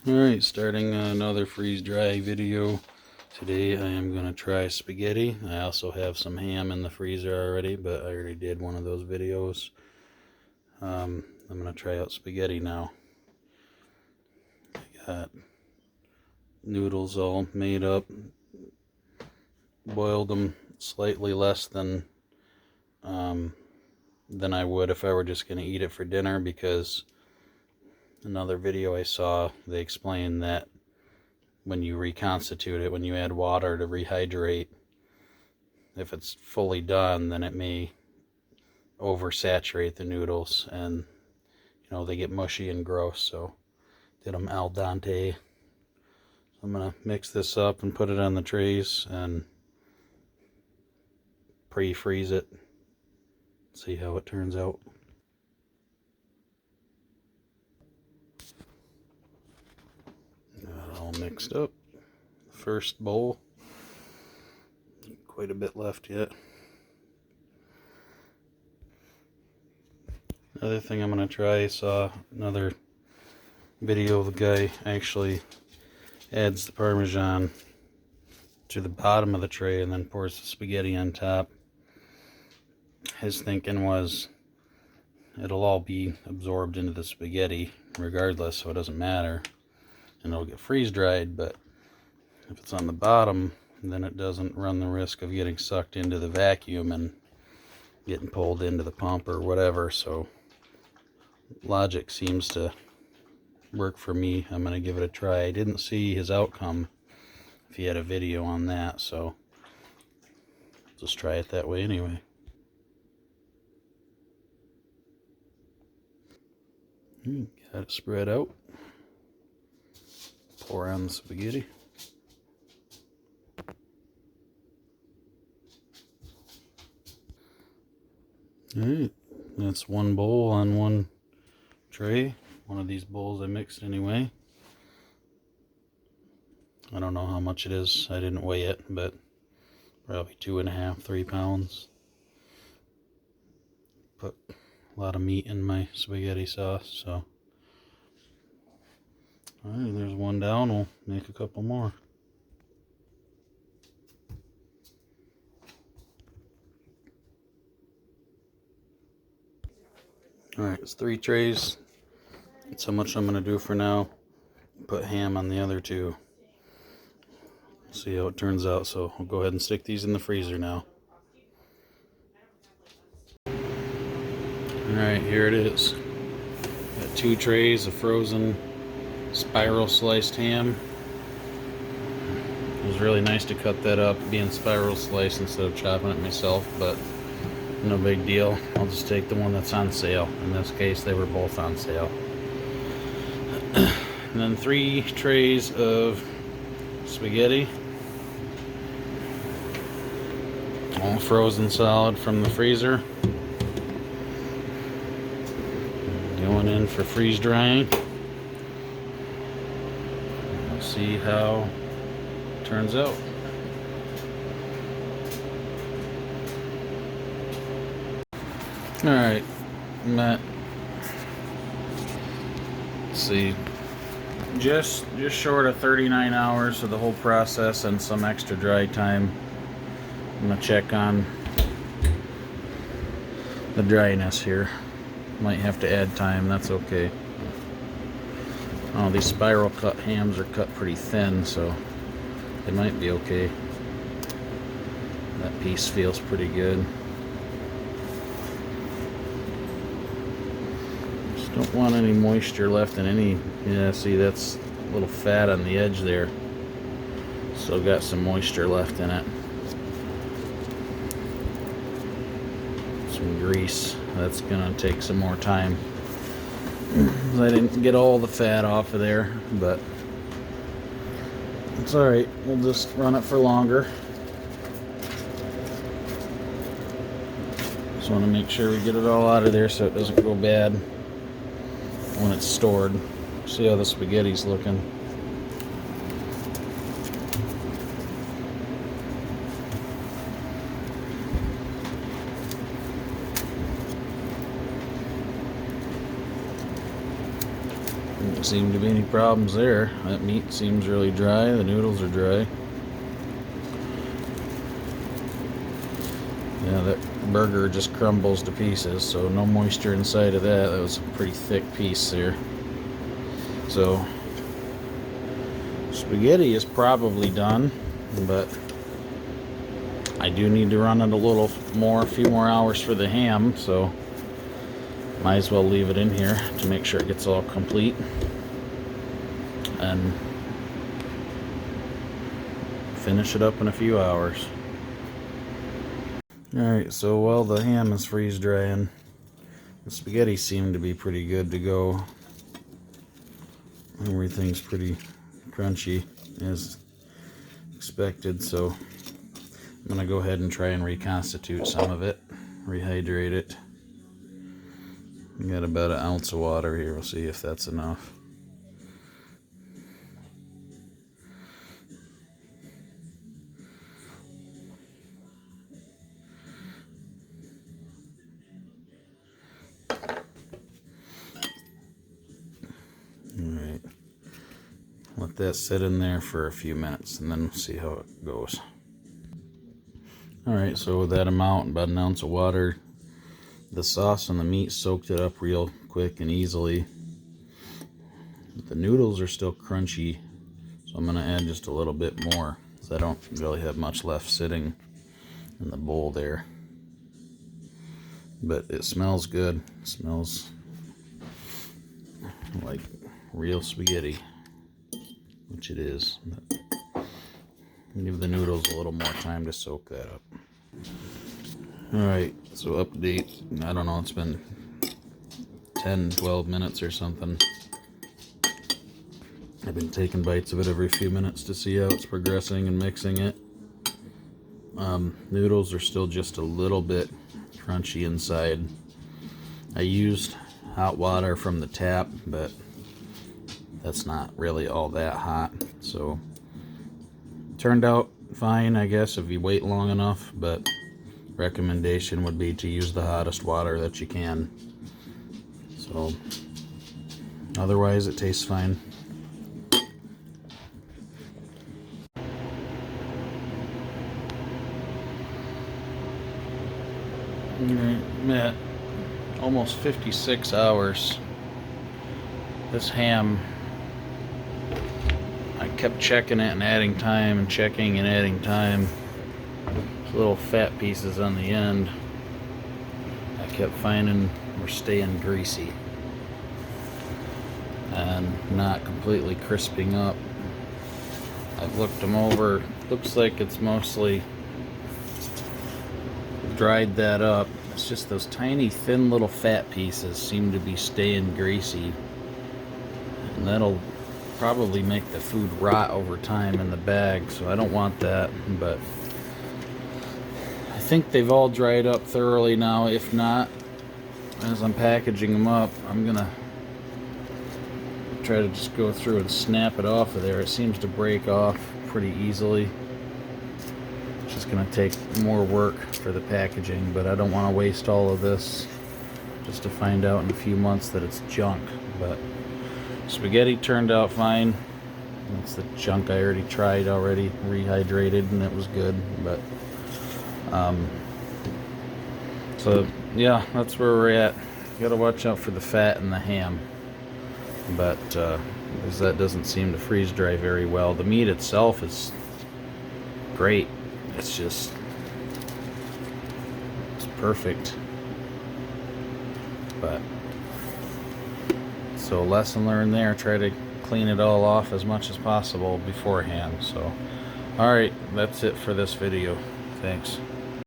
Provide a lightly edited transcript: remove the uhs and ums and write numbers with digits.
Alright, starting another freeze dry video. Today I am going to try spaghetti. I also have some ham in the freezer already, but I already did one of those videos. I'm going to try out spaghetti now. I got noodles all made up. Boiled them slightly less than I would if I were just going to eat it for dinner, because another video I saw, they explained that when you reconstitute it, when you add water to rehydrate, if it's fully done, then it may oversaturate the noodles and they get mushy and gross. So did them al dente. So I'm gonna mix this up and put it on the trays and pre-freeze it, see how it turns out. Got it all mixed up. First bowl, quite a bit left yet. Another thing I'm going to try, I saw another video of the guy actually adds the Parmesan to the bottom of the tray and then pours the spaghetti on top. His thinking was it'll all be absorbed into the spaghetti regardless, so it doesn't matter, and it'll get freeze dried. But if it's on the bottom, then it doesn't run the risk of getting sucked into the vacuum and getting pulled into the pump or whatever. So logic seems to work for me. I'm going to give it a try. I didn't see his outcome if he had a video on that, so just try it that way anyway. Got it spread out. Pour on the spaghetti. Alright, that's one bowl on one tray. One of these bowls I mixed anyway. I don't know how much it is. I didn't weigh it, but probably 2.5, 3 pounds. Put a lot of meat in my spaghetti sauce, so. Alright, there's one down. We'll make a couple more. Alright, it's 3 trays. That's how much I'm going to do for now. Put ham on the other 2. See how it turns out. So I'll go ahead and stick these in the freezer now. Alright, here it is. Got 2 trays of frozen spiral sliced ham. It was really nice to cut that up, being spiral sliced instead of chopping it myself, but no big deal. I'll just take the one that's on sale. In this case, they were both on sale. And then 3 trays of spaghetti. All frozen solid from the freezer. Going in for freeze drying. We'll see how it turns out. Alright, Matt. Let's see. Just short of 39 hours for the whole process and some extra dry time. I'm gonna check on the dryness here. Might have to add time, that's okay. Oh, these spiral cut hams are cut pretty thin, so they might be okay. That piece feels pretty good. Just don't want any moisture left in any. Yeah, see, that's a little fat on the edge there. Still got some moisture left in it. Some grease. That's gonna take some more time. I didn't get all the fat off of there, but it's alright. We'll just run it for longer. Just want to make sure we get it all out of there so it doesn't go bad when it's stored. See how the spaghetti's looking. seem to be any problems there. That meat seems really dry. The noodles are dry. Yeah, that burger just crumbles to pieces, so no moisture inside of that. That was a pretty thick piece there. So, spaghetti is probably done, but I do need to run it a few more hours for the ham, so might as well leave it in here to make sure it gets all complete. And finish it up in a few hours. Alright, so while the ham is freeze drying, the spaghetti seemed to be pretty good to go. Everything's pretty crunchy as expected, so I'm going to go ahead and try and reconstitute some of it, rehydrate it. I got about an ounce of water here, we'll see if that's enough. Alright, let that sit in there for a few minutes and then we'll see how it goes. Alright, so with that amount, about an ounce of water, the sauce and the meat soaked it up real quick and easily. But the noodles are still crunchy, so I'm going to add just a little bit more, because I don't really have much left sitting in the bowl there. But it smells good. It smells like real spaghetti, which it is. But give the noodles a little more time to soak that up. Alright, so update. I don't know, it's been 10-12 minutes or something. I've been taking bites of it every few minutes to see how it's progressing and mixing it. Noodles are still just a little bit crunchy inside. I used hot water from the tap, but that's not really all that hot, so turned out fine, I guess, if you wait long enough, but recommendation would be to use the hottest water that you can. So otherwise it tastes fine. I'm at almost 56 hours. This ham, I kept checking it and adding time and checking and adding time. Those little fat pieces on the end, I kept finding were staying greasy and not completely crisping up. I've looked them over. Looks like it's mostly dried that up. It's just those tiny thin little fat pieces seem to be staying greasy, and that'll probably make the food rot over time in the bag, so I don't want that. But I think they've all dried up thoroughly now. If not, as I'm packaging them up, I'm gonna try to just go through and snap it off of there. It seems to break off pretty easily. It's just gonna take more work for the packaging, but I don't want to waste all of this just to find out in a few months that it's junk. But spaghetti turned out fine. That's the junk I already tried already, rehydrated, and it was good. But so yeah, that's where we're at. You gotta watch out for the fat in the ham, but because that doesn't seem to freeze dry very well. The meat itself is great. It's just, it's perfect. But so lesson learned there, try to clean it all off as much as possible beforehand. So alright, that's it for this video. Thanks.